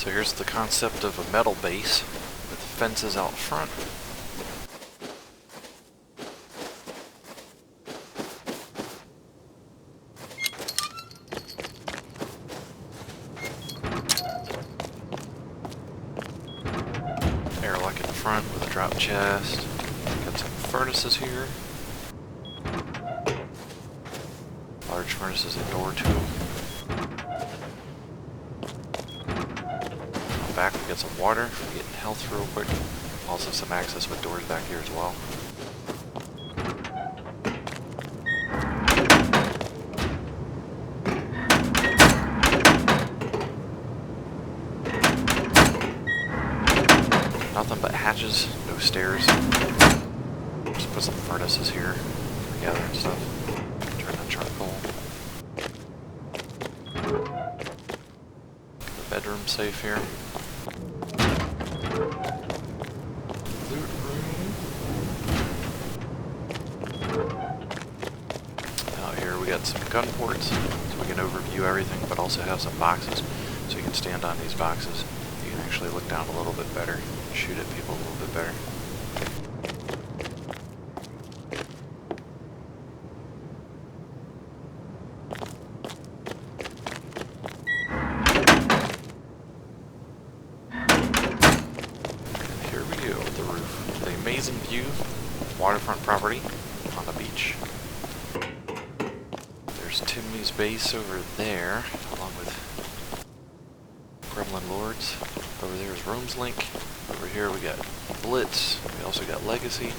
So here's the concept of a metal base with fences out front. Airlock in the front with a drop chest. Got some furnaces here. Large furnaces indoor too. Back, we got some water for getting health real quick. Also some access with doors back here as well. Nothing but hatches, no stairs. Just put some furnaces here for gathering stuff. Turn on charcoal. The bedroom safe here. Loot room. Out here we got some gun ports, so we can overview everything, but also have some boxes, so you can stand on these boxes. You can actually look down a little bit better, shoot at people a little bit better. The roof. The amazing view, waterfront property on the beach. There's Timney's base over there, along with Gremlin Lords. Over there is Rome's Link. Over here we got Blitz. We also got Legacy.